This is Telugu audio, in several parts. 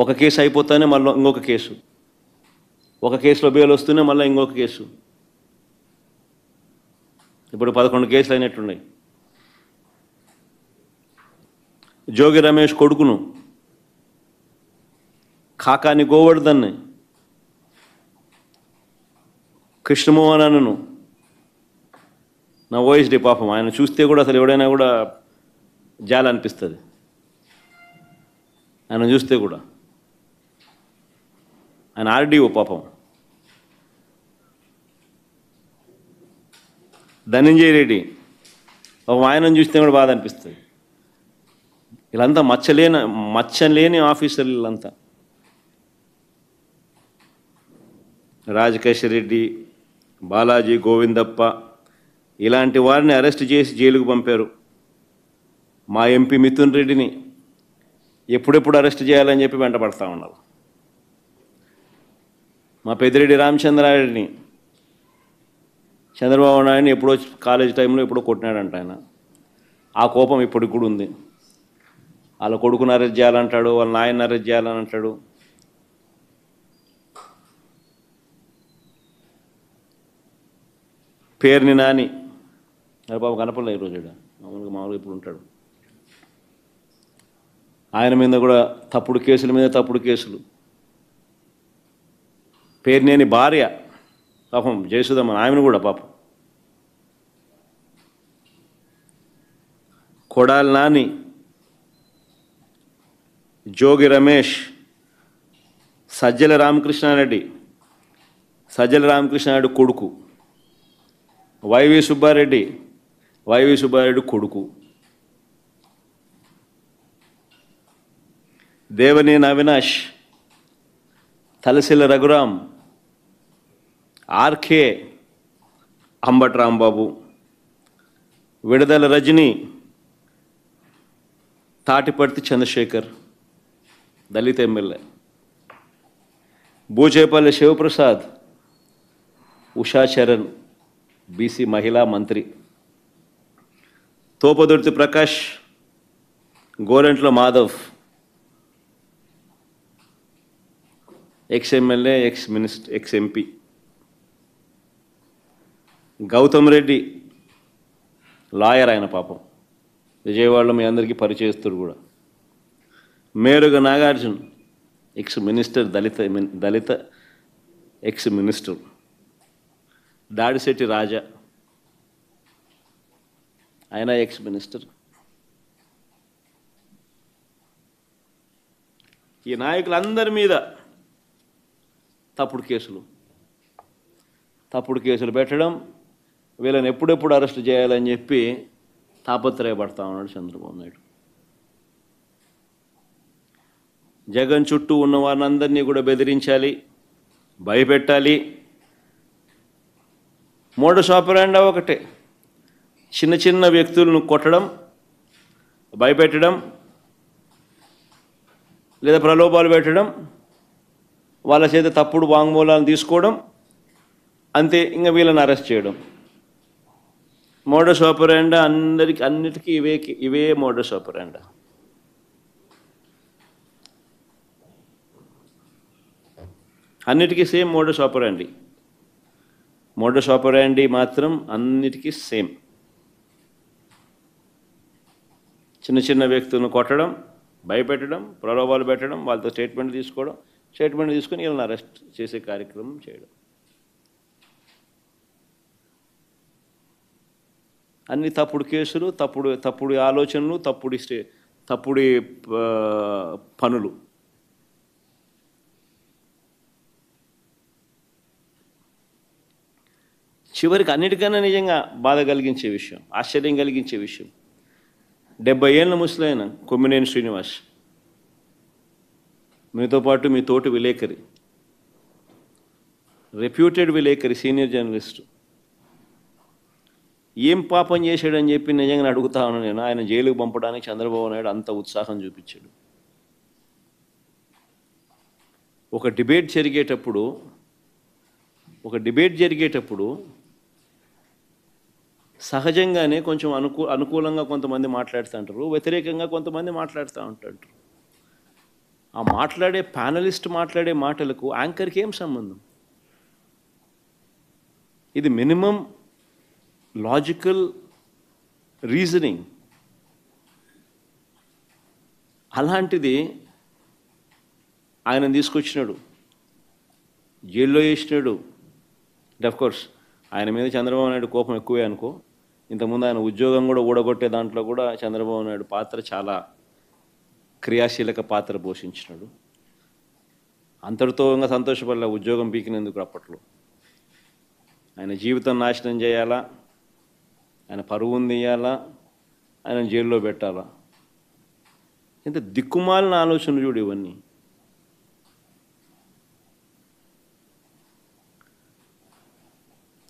ఒక కేసు అయిపోతానే మళ్ళీ ఇంకొక కేసు, ఒక కేసులో బెయిల్ వస్తూనే మళ్ళీ ఇంకొక కేసు. ఇప్పుడు 11 కేసులు అయినట్టున్నాయి. జోగి రమేష్ కొడుకును, కాకాని గోవర్ధన్ని, కృష్ణమోహన్ అన్నను, నా ఓఎస్డి పాపం, ఆయన చూస్తే కూడా అసలు ఎవడైనా కూడా జాలి అనిపిస్తుంది. ఆయన చూస్తే కూడా, ఆయన ఆర్డీఓ పాపం. ధనంజయ రెడ్డి పాపం, ఆయనను చూస్తే కూడా బాధ అనిపిస్తుంది. వీళ్ళంతా మచ్చలేని ఆఫీసర్లు వీళ్ళంతా. రాజకేశ్వర్ రెడ్డి, బాలాజీ, గోవిందప్ప ఇలాంటి వారిని అరెస్ట్ చేసి జైలుకు పంపారు. మా ఎంపీ మిథున్ రెడ్డిని ఎప్పుడెప్పుడు అరెస్ట్ చేయాలని చెప్పి వెంటబడతా ఉన్నారు. మా పెద్దిరెడ్డి రామచంద్రారెడ్డిని చంద్రబాబు నాయుడిని ఎప్పుడో కాలేజ్ టైంలో ఎప్పుడో కొట్టినాడంట ఆయన. ఆ కోపం ఇప్పటికి కూడా ఉంది. వాళ్ళ కొడుకుని అరెస్ట్ చేయాలంటాడు, వాళ్ళ నాయన్ని అరెస్ట్ చేయాలని అంటాడు. పేరుని నాని బాబు కనపడలే ఈరోజు, మామూలుగా ఇప్పుడు ఉంటాడు. ఆయన మీద కూడా తప్పుడు కేసుల మీద తప్పుడు కేసులు. పేరునేని భార్య పాపం జయసుధమ్మ, ఆమెను కూడా పాపం. కొడాలి నాని, జోగి రమేష్, సజ్జల రామకృష్ణారెడ్డి కొడుకు, వైవి సుబ్బారెడ్డి కొడుకు, దేవనేని అవినాష్, తలసిల్ల రఘురాం, ఆర్కే అంబటి రాంబాబు, విడదల రజని, తాటిపర్తి చంద్రశేఖర్ దళిత ఎమ్మెల్యే, బూచేపల్లి శివప్రసాద్, ఉషా చరణ్ బీసీ మహిళా మంత్రి, Thopudurthi Prakash, Gorantla Madhav ex MLA, ex MP, Gautam Reddy lawyer, ఆయన పాపం విజయవాడలో మీ అందరికీ పరిచయస్తుడు కూడా, మేరుగ నాగార్జున ఎక్స్-మినిస్టర్, దళిత ఎక్స్-మినిస్టర్, దాడిశెట్టి రాజా ఆయన ఎక్స్-మినిస్టర్. ఈ నాయకులందరి మీద తప్పుడు కేసులు పెట్టడం, వీళ్ళని ఎప్పుడెప్పుడు అరెస్ట్ చేయాలని చెప్పి తాపత్రయపడతా ఉన్నాడు చంద్రబాబు నాయుడు. జగన్ చుట్టూ ఉన్న వారిని కూడా బెదిరించాలి, భయపెట్టాలి. మోడస్ ఆపరాండా ఒకటే, చిన్న వ్యక్తులను కొట్టడం, భయపెట్టడం, లేదా ప్రలోభాలు పెట్టడం, వాళ్ళ చేత తప్పుడు వాంగ్మూలాలను తీసుకోవడం, అంతే. ఇంకా వీళ్ళని అరెస్ట్ చేయడం. మోడస్ ఆపరాండా అన్నిటికీ ఇవే మోడస్ ఆపరాండా. అన్నిటికీ సేమ్ మోడస్ ఆపరాండి మాత్రం అన్నిటికీ సేమ్. చిన్న వ్యక్తులను కొట్టడం, భయపెట్టడం, ప్రలోభాలు పెట్టడం, వాళ్ళతో స్టేట్మెంట్ తీసుకొని వీళ్ళని అరెస్ట్ చేసే కార్యక్రమం చేయడం. అన్ని తప్పుడు కేసులు, తప్పుడు ఆలోచనలు, తప్పుడు పనులు. చివరికి అన్నిటికన్నా నిజంగా బాధ కలిగించే విషయం, ఆశ్చర్యం కలిగించే విషయం, 70 ఏళ్ళ ముసలైన కొమ్మినేని శ్రీనివాస్, మీతో పాటు మీ తోటి విలేకరి, రెప్యూటెడ్ విలేకరి, సీనియర్ జర్నలిస్టు, ఏం పాపం చేశాడని చెప్పి నిజంగా అడుగుతా ఉన్నాను నేను. ఆయన జైలుకు పంపడానికి చంద్రబాబు నాయుడు అంత ఉత్సాహం చూపించాడు. ఒక డిబేట్ జరిగేటప్పుడు సహజంగానే కొంచెం అనుకూలంగా కొంతమంది మాట్లాడుతూ ఉంటారు, వ్యతిరేకంగా కొంతమంది మాట్లాడుతూ ఉంటారు. ఆ మాట్లాడే ప్యానలిస్ట్ మాట్లాడే మాటలకు యాంకర్కి ఏం సంబంధం? ఇది మినిమం లాజికల్ రీజనింగ్. అలాంటిది ఆయన తీసుకొచ్చినాడు, జైల్లో వేసినాడు. కోర్స్ ఆయన మీద చంద్రబాబు నాయుడు కోపం ఎక్కువే అనుకో. ఇంతకుముందు ఆయన ఉద్యోగం కూడా ఊడగొట్టే దాంట్లో కూడా చంద్రబాబు నాయుడు పాత్ర చాలా క్రియాశీలక పాత్ర పోషించినాడు. అంతటితో ఇంకా సంతోషపడలే ఉద్యోగం పీకినందుకు. అప్పట్లో ఆయన జీవితం నాశనం చేయాలా, ఆయన పరువును తీయాలా, ఆయన జైల్లో పెట్టాలా? ఇంత దిక్కుమాలిన ఆలోచనలు చూడు ఇవన్నీ.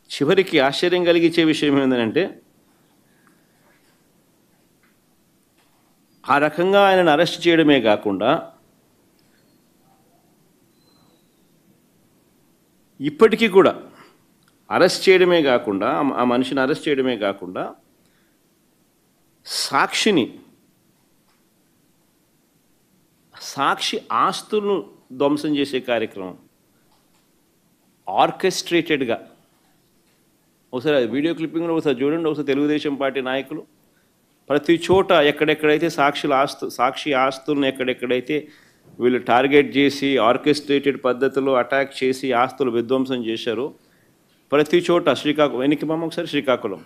చివరికి ఆశ్చర్యం కలిగించే విషయం ఏంటంటే, ఆ రకంగా ఆయనను అరెస్ట్ చేయడమే కాకుండా ఇప్పటికీ కూడా అరెస్ట్ చేయడమే కాకుండా ఆ మనిషిని అరెస్ట్ చేయడమే కాకుండా సాక్షి ఆస్తులను ధ్వంసం చేసే కార్యక్రమం ఆర్కెస్ట్రేటెడ్గా. ఒకసారి వీడియో క్లిప్పింగ్లో ఒకసారి చూడండి. ఒకసారి తెలుగుదేశం పార్టీ నాయకులు ప్రతి చోట ఎక్కడెక్కడైతే సాక్షి ఆస్తులను ఎక్కడెక్కడైతే వీళ్ళు టార్గెట్ చేసి ఆర్కెస్ట్రేటెడ్ పద్ధతిలో అటాక్ చేసి ఆస్తులు విధ్వంసం చేశారో ప్రతి చోట శ్రీకాకుళం, వెనక్కి మామ ఒకసారి, శ్రీకాకుళం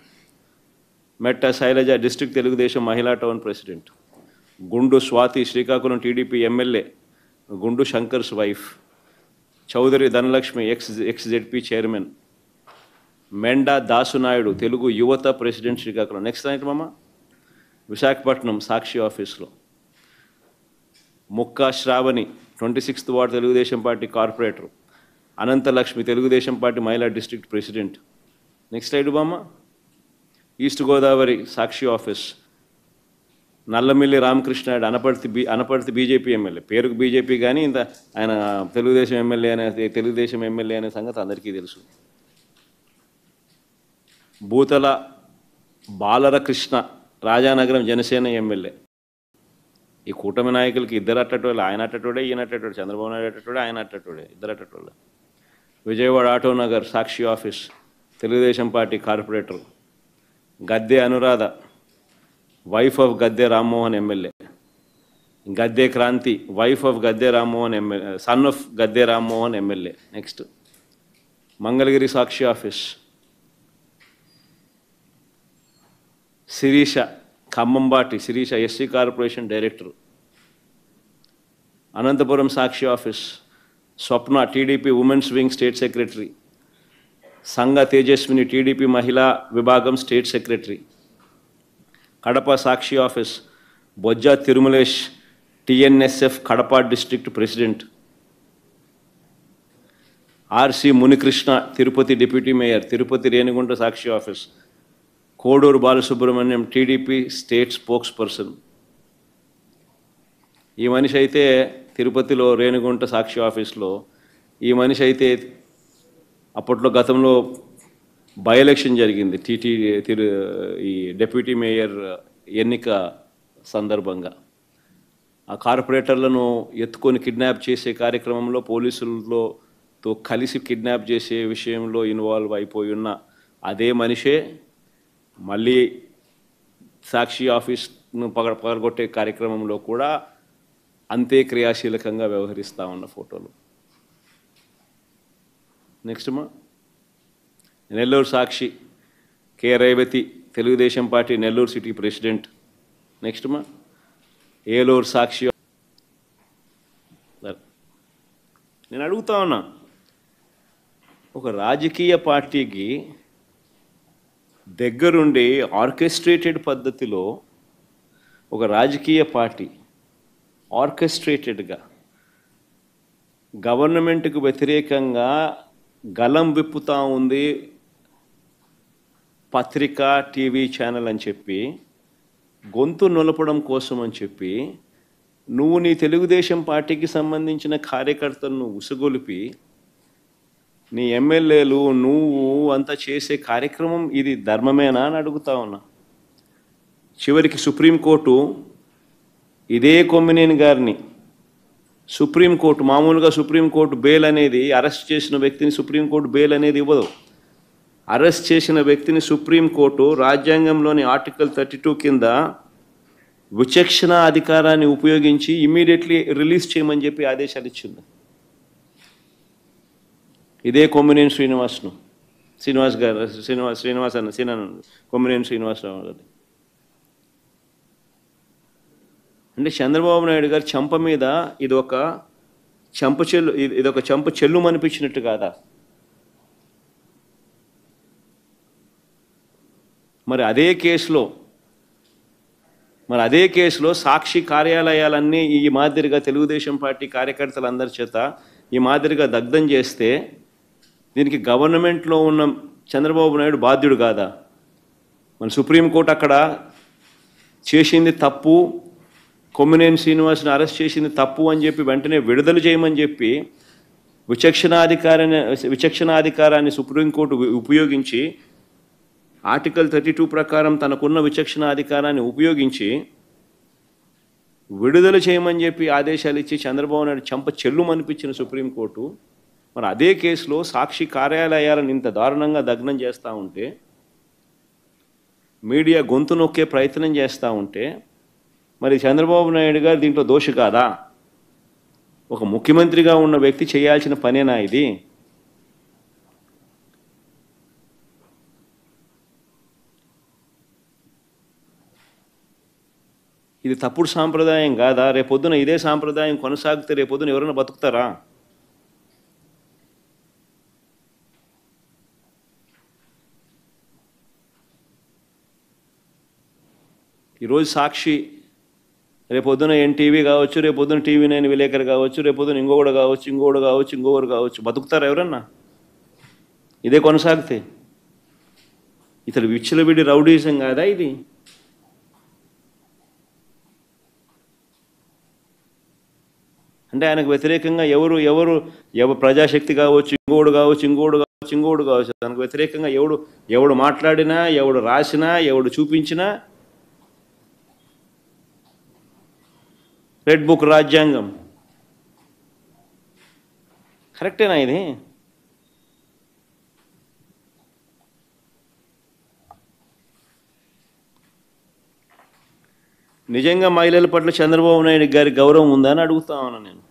మెట్ట శైలజ డిస్ట్రిక్ట్ తెలుగుదేశం మహిళా టౌన్ ప్రెసిడెంట్, గుండు Swathi Srikakulam TDP MLA, Gundu Shankar's wife, Chowdary Dhanalakshmi ex ZP chairman, Menda Dasunaidu Telugu Yuvatha president Srikakulam. Next night మామ విశాఖపట్నం సాక్షి ఆఫీస్లో, Mukka Sravani 26th ward Telugu Desam party corporator, Ananthalakshmi Telugu Desam party మహిళా డిస్ట్రిక్ట్ ప్రెసిడెంట్. నెక్స్ట్ స్లైడ్ బామ్మ, East Godavari Sakshi office, Nallamilli Ramakrishnayudu Anaparthi BJP MLA, పేరుకు బీజేపీ కానీ ఇంత ఆయన తెలుగుదేశం ఎమ్మెల్యే అనే సంగతి అందరికీ తెలుసు. భూతల బాలరకృష్ణ రాజానగరం జనసేన ఎమ్మెల్యే. ఈ కూటమి నాయకులకి ఇద్దరు అట్టటోళ్ళు, ఆయన అట్టటోడే, ఈయన అట్టటోడే, చంద్రబాబు నాయుడు అట్టటోడే, ఆయన అట్టటోడే, ఇద్దరు అట్టటోళ్ళే. Vijayawada Autonagar Sakshi office Telugu Desam party corporator, Gadde Anuradha wife of Gadde Rammohan MLA, Gadde Kranthi wife of Gadde Rammohan MLA, son of Gadde Rammohan MLA. Next Mangalagiri Sakshi office Sirisha Khammambati Sirisha SC corporation director. Anantapuram Sakshi office Swapna TDP women's wing state secretary, Sanga Tejaswini TDP మహిళా విభాగం state secretary. Kadapa Sakshi office Bojja Tirumalesh TNSF Kadapa district president. RC Munikrishna Tirupati deputy mayor, Tirupati Renigunta Sakshi office. Koduru Balasubrahmanyam TDP state spokesperson. ఈ మనిషి అయితే తిరుపతిలో రేణిగుంట సాక్షి ఆఫీస్లో ఈ మనిషి అయితే అప్పట్లో గతంలో బై ఎలక్షన్ జరిగింది ఈ డిప్యూటీ మేయర్ ఎన్నిక సందర్భంగా. ఆ కార్పొరేటర్లను ఎత్తుకొని కిడ్నాప్ చేసే కార్యక్రమంలో పోలీసులతో కలిసి కిడ్నాప్ చేసే విషయంలో ఇన్వాల్వ్ అయిపోయి ఉన్న అదే మనిషే మళ్ళీ సాక్షి ఆఫీస్ను పగలగొట్టే కార్యక్రమంలో కూడా అంతే క్రియాశీలకంగా వ్యవహరిస్తూ ఉన్న ఫోటోలు. నెక్స్ట్ మా Nellore Sakshi K Revathi Telugu Desam party Nellore city president. Next మా ఏలూరు సాక్షి. నేను అడుగుతా ఉన్నా, ఒక రాజకీయ పార్టీకి దగ్గరుండి ఆర్కెస్ట్రేటెడ్ పద్ధతిలో ఒక రాజకీయ పార్టీ ఆర్కెస్ట్రేటెడ్గా గవర్నమెంట్కు వ్యతిరేకంగా గలం విప్పుతూ ఉంది పత్రిక టీవీ ఛానల్ అని చెప్పి, గొంతు నులపడం కోసం అని చెప్పి నువ్వు నీ తెలుగుదేశం పార్టీకి సంబంధించిన కార్యకర్తలను ఉసుగొలిపి నీ ఎమ్మెల్యేలు నువ్వు అంతా చేసే కార్యక్రమం ఇది ధర్మమేనా అని అడుగుతా ఉన్నా. చివరికి సుప్రీంకోర్టు ఇదే కొమ్మినేని గారిని సుప్రీంకోర్టు మామూలుగా సుప్రీంకోర్టు బెయిల్ అనేది అరెస్ట్ చేసిన వ్యక్తిని సుప్రీంకోర్టు బెయిల్ అనేది ఇవ్వదు. అరెస్ట్ చేసిన వ్యక్తిని సుప్రీంకోర్టు రాజ్యాంగంలోని ఆర్టికల్ 32 కింద విచక్షణ అధికారాన్ని ఉపయోగించి ఇమ్మీడియట్లీ రిలీజ్ చేయమని చెప్పి ఆదేశాలు ఇచ్చింది. ఇదే కొమ్మినేని కొమ్మినేని శ్రీనివాసరావు గారు. అంటే చంద్రబాబు నాయుడు గారు చెంప మీద ఇదొక చెంప చెల్లు అనిపించినట్టు కాదా? మరి అదే కేసులో సాక్షి కార్యాలయాలన్నీ ఈ మాదిరిగా తెలుగుదేశం పార్టీ కార్యకర్తలందరి చేత ఈ మాదిరిగా దగ్ధం చేస్తే దీనికి గవర్నమెంట్లో ఉన్న చంద్రబాబు నాయుడు బాధ్యుడు కాదా? మన సుప్రీంకోర్టు అక్కడ చేసింది తప్పు, కొమ్మినేని శ్రీనివాస్ని అరెస్ట్ చేసింది తప్పు అని చెప్పి వెంటనే విడుదల చేయమని చెప్పి విచక్షణాధికారాన్ని సుప్రీంకోర్టు ఉపయోగించి ఆర్టికల్ 32 ప్రకారం తనకున్న విచక్షణాధికారాన్ని ఉపయోగించి విడుదల చేయమని చెప్పి ఆదేశాలు ఇచ్చి చంద్రబాబు నాయుడు చెంప చెల్లుమనిపించిన సుప్రీంకోర్టు మరి అదే కేసులో సాక్షి కార్యాలయాలను ఇంత దారుణంగా దగ్నం చేస్తూ ఉంటే, మీడియా గొంతు నొక్కే ప్రయత్నం చేస్తూ ఉంటే మరి చంద్రబాబు నాయుడు గారు దీంట్లో దోషి కాదా? ఒక ముఖ్యమంత్రిగా ఉన్న వ్యక్తి చేయాల్సిన పనేనా ఇది? ఇది తప్పుడు సాంప్రదాయం కాదా? రేపొద్దున ఇదే సాంప్రదాయం కొనసాగితే రేపొద్దున ఎవరైనా బతుకుతారా? ఈరోజు సాక్షి, రేపొద్దున ఎన్టీవీ కావచ్చు, రేపొద్దున TV9 విలేకరు కావచ్చు, రేపొద్దున ఇంకొకడు కావచ్చు, బతుకుతారా ఎవరన్నా ఇదే కొనసాగితే? ఇతడు విచ్చలవిడి రౌడీజం కాదా ఇది? అంటే ఆయనకు వ్యతిరేకంగా ఎవరు ప్రజాశక్తి కావచ్చు, ఇంకోడు కావచ్చు, దానికి వ్యతిరేకంగా ఎవడు మాట్లాడినా, ఎవడు రాసినా, ఎవడు చూపించినా రెడ్ బుక్ రాజ్యాంగం కరెక్టేనా ఇది? నిజంగా మహిళల పట్ల చంద్రబాబు నాయుడు గారి గౌరవం ఉందా అని అడుగుతా ఉన్నా నేను.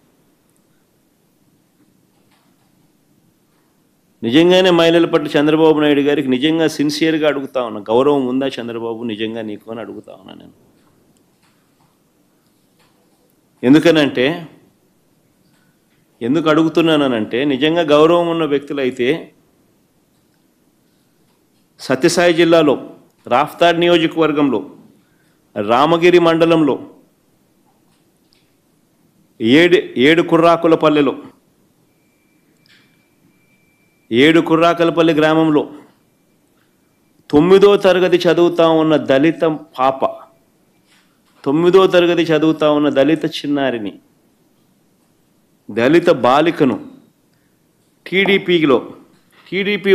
నిజంగానే మహిళల పట్ల చంద్రబాబు నాయుడు గారికి నిజంగా సిన్సియర్గా అడుగుతా ఉన్నా, గౌరవం ఉందా చంద్రబాబు నిజంగా నీకు అని అడుగుతా ఉన్నా నేను. ఎందుకు అడుగుతున్నానంటే నిజంగా గౌరవం ఉన్న వ్యక్తులైతే సత్యసాయి జిల్లాలో రాఫ్తాడ్ నియోజకవర్గంలో రామగిరి మండలంలో ఏడు కుర్రాకలపల్లి గ్రామంలో 9వ తరగతి చదువుతా ఉన్న దళిత చిన్నారిని, దళిత బాలికను టీడీపీ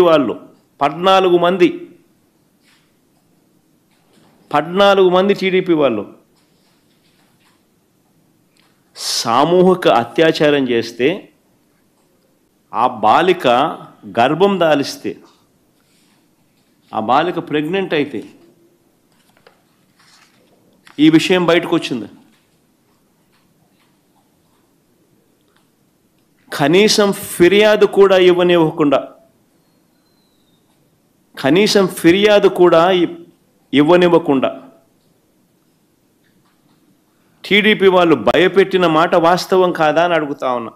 వాళ్ళు 14 మంది టీడీపీ వాళ్ళు సామూహిక అత్యాచారం చేస్తే, ఆ బాలిక గర్భం దాలిస్తే, ఆ బాలిక ప్రెగ్నెంట్ అయితే ఈ విషయం బయటకు వచ్చింది. కనీసం ఫిర్యాదు కూడా ఇవ్వనివ్వకుండా టీడీపీ వాళ్ళు భయపెట్టిన మాట వాస్తవం కాదా అని అడుగుతా ఉన్నా.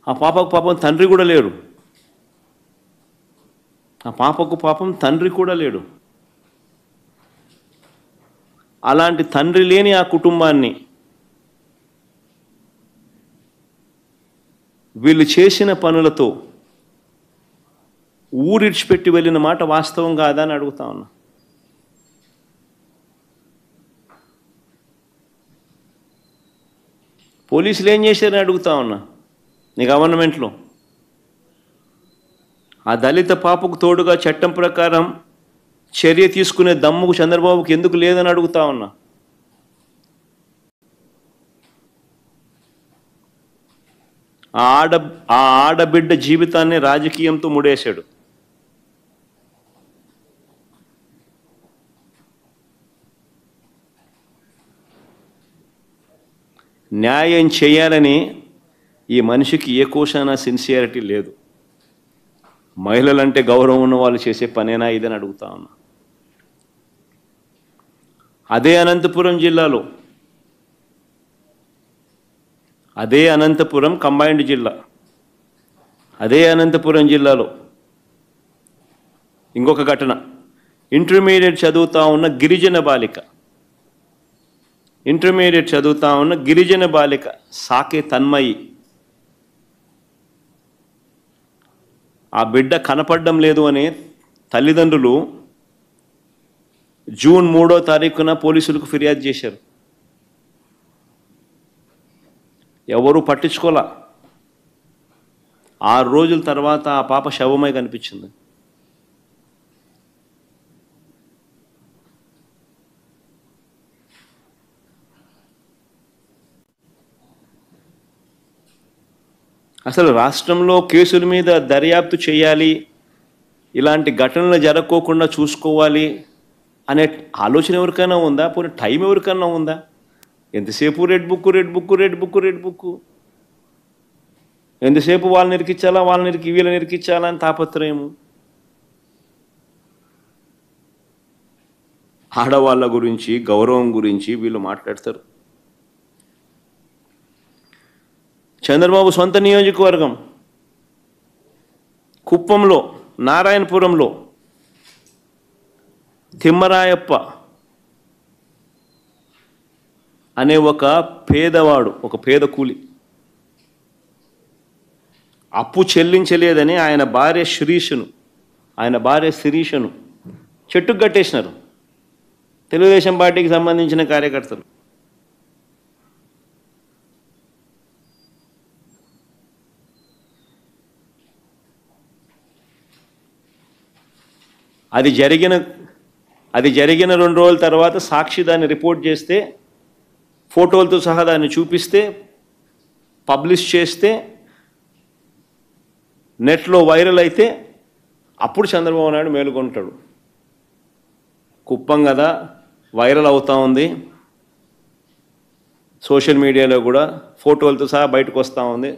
ఆ పాపకు పాపం తండ్రి కూడా లేడు. అలాంటి తండ్రి లేని ఆ కుటుంబాన్ని వీళ్ళు చేసిన పనులతో ఊరిడిచిపెట్టి వెళ్ళిన మాట వాస్తవం కాదా అని అడుగుతా ఉన్నా. పోలీసులు ఏం చేశారని అడుగుతా ఉన్నా. నీ గవర్నమెంట్లో ఆ దళిత పాపకు తోడుగా చట్టం ప్రకారం చర్య తీసుకునే దమ్ముకు చంద్రబాబుకి ఎందుకు లేదని అడుగుతా ఉన్నా. ఆ ఆడబిడ్డ జీవితాన్ని రాజకీయంతో ముడేశాడు. న్యాయం చేయాలని ఈ మనిషికి ఏ కోశాన సిన్సియారిటీ లేదు. మహిళలంటే గౌరవం ఉన్న వాళ్ళు చేసే పనేనా ఇదని అడుగుతా ఉన్నా. అదే అనంతపురం కంబైన్డ్ జిల్లా, అదే అనంతపురం జిల్లాలో ఇంకొక ఘటన. ఇంటర్మీడియట్ చదువుతా ఉన్న గిరిజన బాలిక సాకే తన్మయి, ఆ బిడ్డ కనపడడం లేదు అని తల్లిదండ్రులు జూన్ 3వ తారీఖున పోలీసులకు ఫిర్యాదు చేశారు. ఎవరు పట్టించుకోలా. 6 రోజుల తర్వాత ఆ పాప శవమై కనిపించింది. అసలు రాష్ట్రంలో కేసుల మీద దర్యాప్తు చేయాలి, ఇలాంటి ఘటనలు జరగకోకుండా చూసుకోవాలి అనే ఆలోచన ఎవరికైనా ఉందా? పోనీ టైం ఎవరికైనా ఉందా? ఎంతసేపు రెడ్ బుక్, ఎంతసేపు వాళ్ళని ఇరికించాలా, వీళ్ళని ఇరికించాలా అని తాపత్రయము. ఆడవాళ్ళ గురించి, గౌరవం గురించి వీళ్ళు మాట్లాడతారు. చంద్రబాబు సొంత నియోజకవర్గం కుప్పంలో, నారాయణపురంలో తిమ్మరాయప్ప అనే ఒక పేదవాడు, ఒక పేద కూలి అప్పు చెల్లించలేదని ఆయన భార్య శిరీషను చెట్టుకు కట్టేసినారు తెలుగుదేశం పార్టీకి సంబంధించిన కార్యకర్తలు. అది జరిగిన 2 రోజుల తర్వాత సాక్షి దాన్ని రిపోర్ట్ చేస్తే, ఫోటోలతో సహా దాన్ని చూపిస్తే, పబ్లిష్ చేస్తే, నెట్లో వైరల్ అయితే అప్పుడు చంద్రబాబు నాయుడు మేలుకొంటాడు. కుప్పం కదా, వైరల్ అవుతా ఉంది, సోషల్ మీడియాలో కూడా ఫోటోలతో సహా బయటకు వస్తూ ఉంది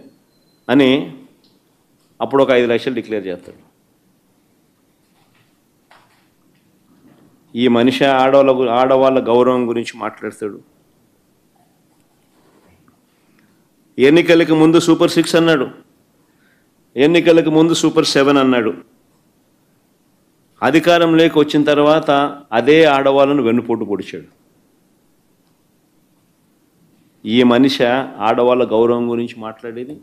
అని అప్పుడు ఒక 5 లక్షలు డిక్లేర్ చేస్తాడు. ఈ మనిషి ఆడవాళ్ళ గౌరవం గురించి మాట్లాడతాడు. ఎన్నికలకు ముందు సూపర్ 6 అన్నాడు, ఎన్నికలకు ముందు సూపర్ 7 అన్నాడు. అధికారంలోకి వచ్చిన తర్వాత అదే ఆడవాళ్ళను వెన్నుపోటు పొడిచాడు. ఈ మనిషి ఆడవాళ్ళ గౌరవం గురించి మాట్లాడేది.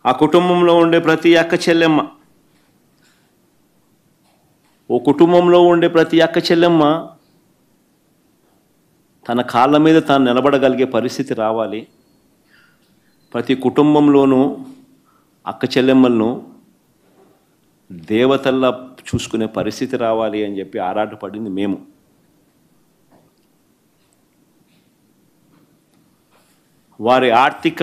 ఆ కుటుంబంలో ఉండే ప్రతి అక్క చెల్లెమ్మ, తన కాళ్ళ మీద తాను నిలబడగలిగే పరిస్థితి రావాలి. ప్రతి కుటుంబంలోనూ అక్క చెల్లెమ్మలను దేవతల్లా చూసుకునే పరిస్థితి రావాలి అని చెప్పి ఆరాటపడింది మేము. వారి ఆర్థిక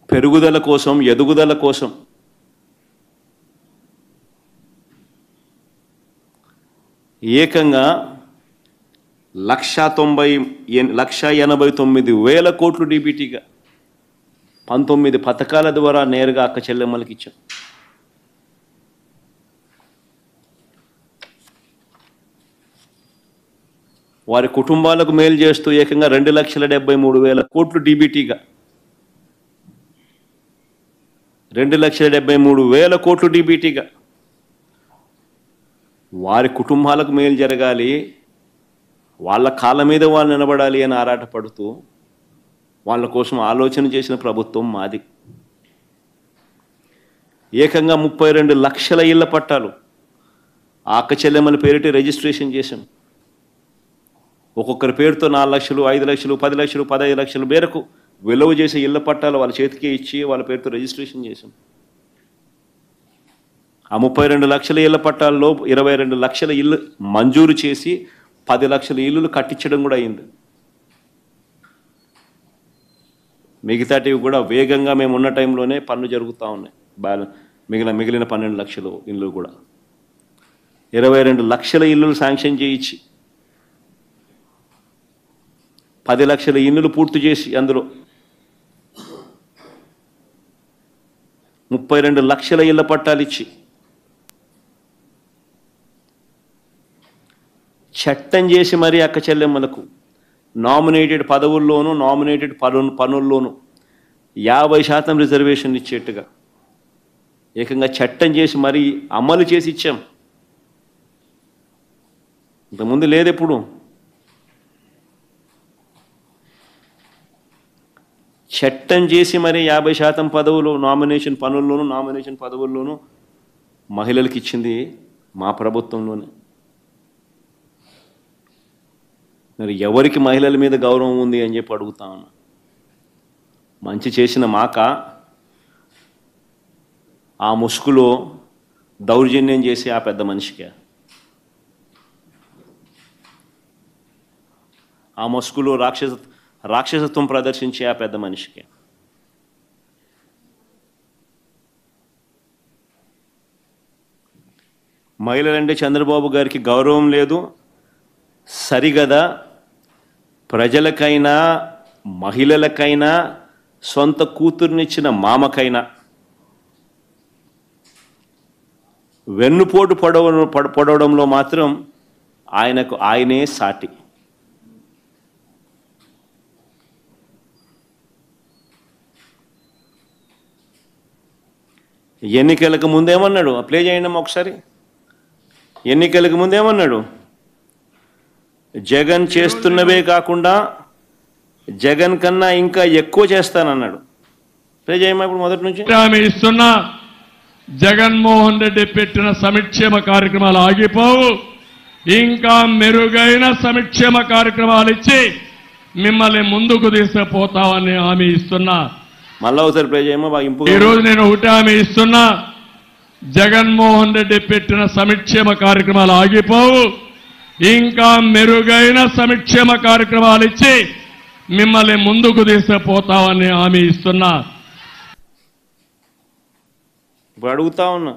పెరుగుదల కోసం, ఎదుగుదల కోసం ఏకంగా 1,89,000 కోట్లు డీబీటీగా 19 పథకాల ద్వారా నేరుగా అక్క చెల్లెమ్మలకి ఇచ్చాం. వారి కుటుంబాలకు మేలు చేస్తూ ఏకంగా 2,73,000 కోట్లు డీబీటీగా 2,73,000 కోట్లు డీబీటీగా వారి కుటుంబాలకు మేలు జరగాలి, వాళ్ళ కాళ్ళ మీద వాళ్ళు నిలబడాలి అని ఆరాటపడుతూ వాళ్ళ కోసం ఆలోచన చేసిన ప్రభుత్వం మాది. ఏకంగా 32 లక్షల ఇళ్ల పట్టాలు ఆ అక్క చెల్లెమ్మల పేరిట రిజిస్ట్రేషన్ చేశాం. ఒక్కొక్కరి పేరుతో 4 లక్షలు, 5 లక్షలు, 10 లక్షలు, 15 లక్షల మేరకు విలువ చేసే ఇళ్ల పట్టాలు వాళ్ళ చేతికే ఇచ్చి వాళ్ళ పేరుతో రిజిస్ట్రేషన్ చేశాం. ఆ 32 లక్షల ఇళ్ల పట్టాల్లో 22 లక్షల ఇల్లు మంజూరు చేసి 10 లక్షల ఇల్లులు కట్టించడం కూడా అయింది. మిగతాటివి కూడా వేగంగా మేము ఉన్న టైంలోనే పనులు జరుగుతూ ఉన్నాయి. మిగిలిన 12 లక్షల ఇల్లు కూడా 22 లక్షల ఇల్లులు శాంక్షన్ చేయించి 10 లక్షల ఇల్లులు పూర్తి చేసి అందులో 32 లక్షల ఇళ్ల పట్టాలు ఇచ్చి చట్టం చేసి మరీ అక్క చెల్లెమ్మలకు నామినేటెడ్ పదవుల్లోనూ నామినేటెడ్ పనుల్లోనూ 50% రిజర్వేషన్ ఇచ్చేట్టుగా ఏకంగా చట్టం చేసి మరీ అమలు చేసి ఇచ్చాం. ఇంతకుముందు లేదు. ఎప్పుడు చట్టం చేసి మరి 50% పదవులు నామినేషన్ పదవుల్లోనూ మహిళలకు ఇచ్చింది మా ప్రభుత్వంలోనే. మరి ఎవరికి మహిళల మీద గౌరవం ఉంది అని చెప్పి అడుగుతా ఉన్నా. మంచి చేసిన మాక ఆ ముసుగులో దౌర్జన్యం చేసి ఆ పెద్ద మనిషికి, ఆ ముసుగులో రాక్షసత్వం ప్రదర్శించి ఆ పెద్ద మనిషికి మహిళలంటే చంద్రబాబు గారికి గౌరవం లేదు. సరిగదా ప్రజలకైనా మహిళలకైనా సొంత కూతుర్నిచ్చిన మామకైనా వెన్నుపోటు పొడవడంలో మాత్రం ఆయనే సాటి. ఎన్నికలకు ముందేమన్నాడు? ప్లే చేయండి ఒకసారి. ఎన్నికలకు ముందేమన్నాడు? జగన్ చేస్తున్నవే కాకుండా జగన్ కన్నా ఇంకా ఎక్కువ చేస్తానన్నాడు. ప్లే చేయమా ఇప్పుడు మొదటి నుంచి. ఇస్తున్నా జగన్మోహన్ రెడ్డి పెట్టిన సంక్షేమ కార్యక్రమాలు ఆగిపోవు, ఇంకా మెరుగైన సంక్షేమ కార్యక్రమాలు ఇచ్చి మిమ్మల్ని ముందుకు తీసుకుపోతామని హామీ ఇస్తున్నా. మళ్ళా ఒకసారి ప్లే చేయమా. ఈరోజు నేను ఒకటి హామీ ఇస్తున్నా, జగన్మోహన్ రెడ్డి పెట్టిన సంక్షేమ కార్యక్రమాలు ఆగిపోవు, ఇంకా మెరుగైన సంక్షేమ కార్యక్రమాలు ఇచ్చి మిమ్మల్ని ముందుకు తీసుకుపోతామని హామీ ఇస్తున్నా. ఇప్పుడు అడుగుతా ఉన్నా,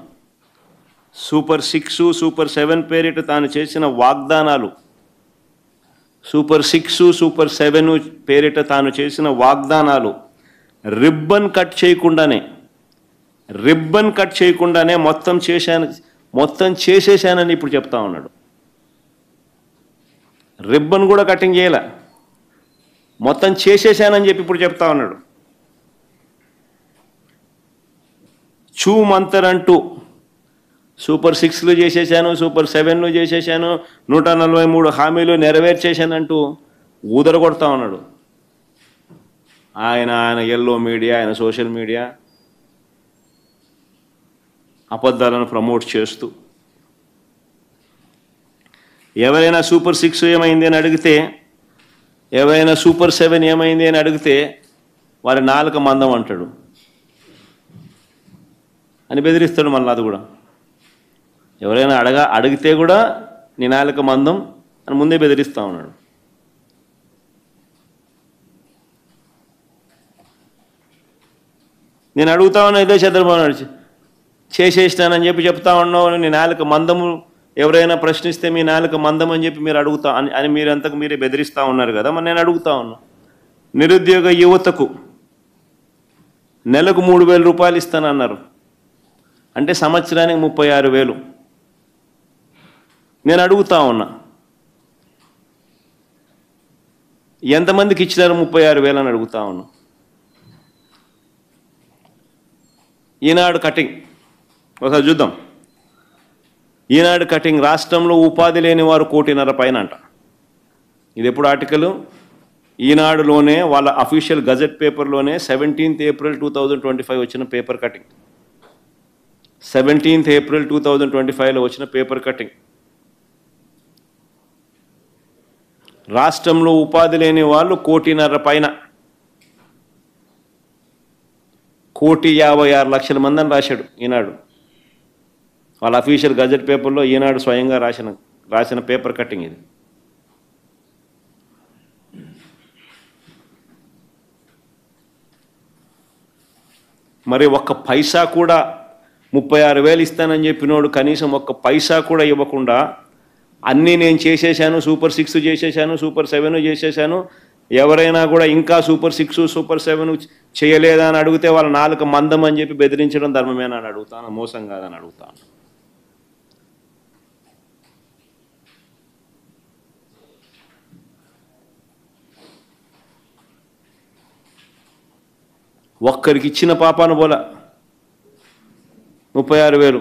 సూపర్ 6, సూపర్ 7 పేరిట తాను చేసిన వాగ్దానాలు, సూపర్ 6, సూపర్ 7 పేరిట తాను చేసిన వాగ్దానాలు రిబ్బన్ కట్ చేయకుండానే మొత్తం చేసేశానని ఇప్పుడు చెప్తా ఉన్నాడు. రిబ్బన్ కూడా కటింగ్ చేయాల, మొత్తం చేసేశానని చెప్పి ఇప్పుడు చెప్తా ఉన్నాడు. చూమంతరంటూ సూపర్ 6లు చేసేశాను, సూపర్ 7లు చేసేశాను, 143 హామీలు నెరవేర్చేశానంటూ ఊదరగొడతా ఉన్నాడు. ఆయన ఎల్లో మీడియా, ఆయన సోషల్ మీడియా అబద్ధాలను ప్రమోట్ చేస్తూ ఎవరైనా సూపర్ 6 ఏమైంది అని అడిగితే, ఎవరైనా సూపర్ 7 ఏమైంది అని అడిగితే వారి నాలుక మందం అంటాడు అని బెదిరిస్తాడు. మళ్ళీ అది కూడా ఎవరైనా అడిగితే కూడా నీ నాలుక మందం అని ముందే బెదిరిస్తా ఉన్నాడు. నేను అడుగుతా ఉన్నా, ఇదే చంద్రబాబు నాయుడు చేసేసినానని చెప్పి చెప్తా ఉన్నావు. నీ నాలుక మందము ఎవరైనా ప్రశ్నిస్తే మీ నాలుక మందం అని చెప్పి మీరు అడుగుతా అని మీరంతకు మీరే బెదిరిస్తూ ఉన్నారు కదా. మరి నేను అడుగుతా ఉన్నా, నిరుద్యోగ యువతకు నెలకు 3,000 రూపాయలు ఇస్తానన్నారు, అంటే సంవత్సరానికి 36,000. నేను అడుగుతా ఉన్నా, ఎంతమందికి ఇచ్చినారు 36,000 అని అడుగుతా ఉన్నా. ఈనాడు కటింగ్ ఒకసారి చూద్దాం. ఈనాడు కటింగ్, రాష్ట్రంలో ఉపాధి లేని వారు 1.5 కోటి పైన అంట. ఇది ఎప్పుడు ఆర్టికల్? ఈనాడులోనే వాళ్ళ అఫీషియల్ గజెట్ పేపర్లోనే 17th April 2025 వచ్చిన పేపర్ కటింగ్. 17th April 2025లో వచ్చిన పేపర్ కటింగ్. రాష్ట్రంలో ఉపాధి లేని వాళ్ళు 1.5 కోటి పైన, 1,56,00,000 మంది అని రాశాడు ఈనాడు. వాళ్ళ అఫీషియల్ గజెట్ పేపర్లో ఈనాడు స్వయంగా రాసిన పేపర్ కట్టింగ్ ఇది. మరి ఒక్క పైసా కూడా 36,000 ఇస్తానని చెప్పినోడు కనీసం ఒక్క పైసా కూడా ఇవ్వకుండా అన్నీ నేను చేసేసాను, సూపర్ 6 చేసేసాను, సూపర్ 7 చేసేసాను, ఎవరైనా కూడా ఇంకా సూపర్ 6 సూపర్ 7 చేయలేదా అని అడిగితే వాళ్ళ నాలుక మందం అని చెప్పి బెదిరించడం ధర్మమేనా అని అడుగుతాను, మోసం కాదని అడుగుతాను. ఒక్కరికి ఇచ్చిన పాపాను పోలా 36,000,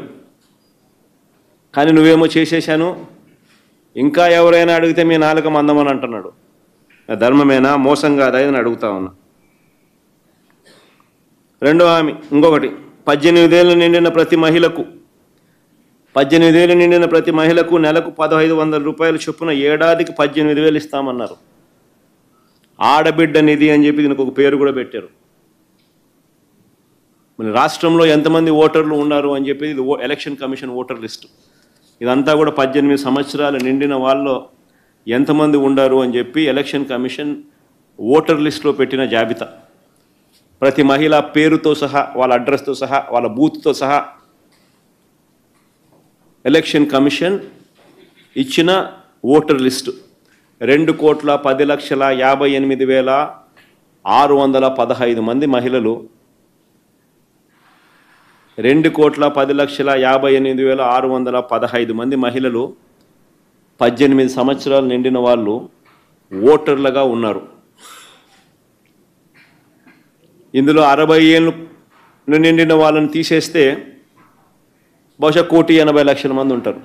కానీ నువ్వేమో చేసేసాను, ఇంకా ఎవరైనా అడిగితే మీ నాలుక మందమని అంటున్నాడు. ధర్మమేనా, మోసం కాదా అని అడుగుతా ఉన్నా. రెండో హామీ ఇంకొకటి, 18 ఏళ్ళు నిండిన ప్రతి మహిళకు నెలకు 1,500 రూపాయలు చొప్పున ఏడాదికి 18,000 ఇస్తామన్నారు. ఆడబిడ్డ నిధి అని చెప్పి దీనికి ఒక పేరు కూడా పెట్టారు. మన రాష్ట్రంలో ఎంతమంది ఓటర్లు ఉన్నారు అని చెప్పి ఇది ఎలక్షన్ కమిషన్ ఓటర్ లిస్టు. ఇదంతా కూడా 18 సంవత్సరాలు నిండిన వాళ్ళు ఎంతమంది ఉండారు అని చెప్పి ఎలక్షన్ కమిషన్ ఓటర్ లిస్టులో పెట్టిన జాబితా. ప్రతి మహిళ పేరుతో సహా, వాళ్ళ అడ్రస్తో సహా, వాళ్ళ బూత్తో సహా ఎలక్షన్ కమిషన్ ఇచ్చిన ఓటర్ లిస్టు 2,10,58,615 మంది మహిళలు, 2,10,58,615 మంది మహిళలు 18 సంవత్సరాలు నిండిన వాళ్ళు ఓటర్లుగా ఉన్నారు. ఇందులో 60 ఏళ్ళు నిండిన వాళ్ళని తీసేస్తే బహుశా 1,80,00,000 మంది ఉంటారు.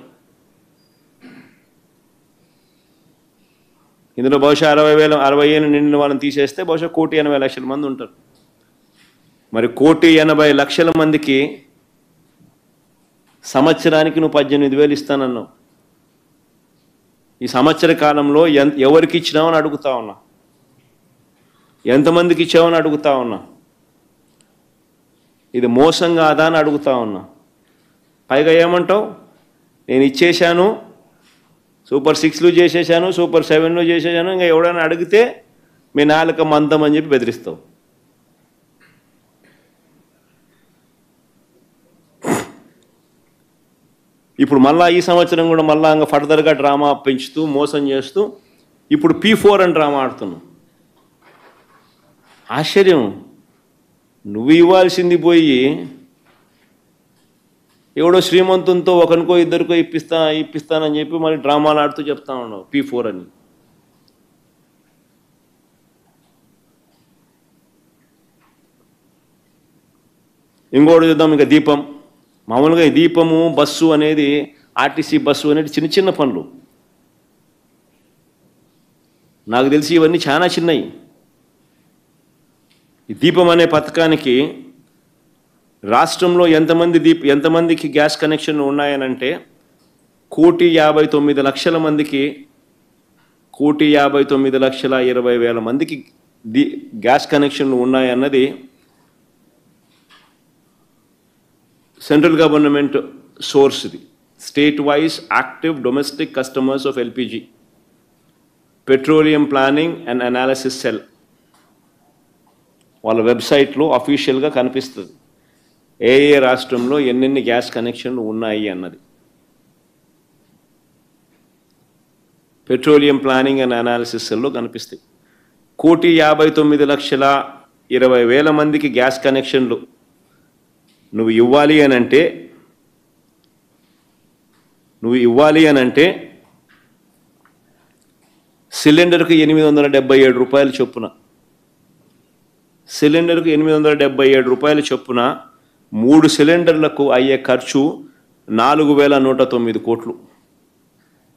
ఇందులో బహుశా 60 ఏళ్ళు నిండిన వాళ్ళని తీసేస్తే బహుశా 1,80,00,000 మంది ఉంటారు. మరి 1,80,00,000 మందికి సంవత్సరానికి నువ్వు 18,000 ఇస్తానన్నావు. ఈ సంవత్సర కాలంలో ఎవరికి ఇచ్చినావని అడుగుతా ఉన్నా, ఎంతమందికి ఇచ్చావని అడుగుతా ఉన్నా. ఇది మోసం కాదా అని అడుగుతా ఉన్నా. పైగా ఏమంటావు, నేను ఇచ్చేశాను, సూపర్ 6లు చేసేసాను, సూపర్ 7లు చేసేసాను, ఇంకా ఎవడైనా అడిగితే మీ నాలుక మందం అని చెప్పి బెదిరిస్తావు. ఇప్పుడు మళ్ళా ఈ సంవత్సరం కూడా మళ్ళా ఇంకా ఫర్దర్గా డ్రామా పెంచుతూ మోసం చేస్తూ ఇప్పుడు P4 అని డ్రామా ఆడుతున్నావు. ఆశ్చర్యం, నువ్వు ఇవ్వాల్సింది పోయి ఎవడో శ్రీమంతునితో ఒకరికో ఇద్దరికో ఇప్పిస్తానని చెప్పి మరి డ్రామాలు ఆడుతూ చెప్తా ఉన్నావు P4 అని. ఇంకోటి చూద్దాం, ఇంకా దీపం. మామూలుగా ఈ దీపము బస్సు అనేది, ఆర్టీసీ బస్సు అనేది చిన్న చిన్న పనులు. నాకు తెలిసి ఇవన్నీ చాలా చిన్నవి. ఈ దీపం అనే పథకానికి రాష్ట్రంలో ఎంతమందికి గ్యాస్ కనెక్షన్లు ఉన్నాయనంటే 1,59,00,000 మందికి, 1,59,20,000 మందికి గ్యాస్ కనెక్షన్లు ఉన్నాయన్నది సెంట్రల్ గవర్నమెంట్ సోర్స్. ఇది state wise active domestic customers of LPG petroleum planning and analysis cell వాళ్ళ వెబ్సైట్లో అఫీషియల్గా కనిపిస్తుంది ఏ రాష్ట్రంలో ఎన్నెన్ని గ్యాస్ కనెక్షన్లు ఉన్నాయి అన్నది. పెట్రోలియం ప్లానింగ్ అండ్ అనాలిసిస్ సెల్లో కనిపిస్తాయి. 1,59,20,000 మందికి గ్యాస్ కనెక్షన్లు నువ్వు ఇవ్వాలి అనంటే సిలిండర్కు 877 రూపాయలు చొప్పున, సిలిండర్కు 877 రూపాయల చొప్పున 3 సిలిండర్లకు అయ్యే ఖర్చు 4,109 కోట్లు.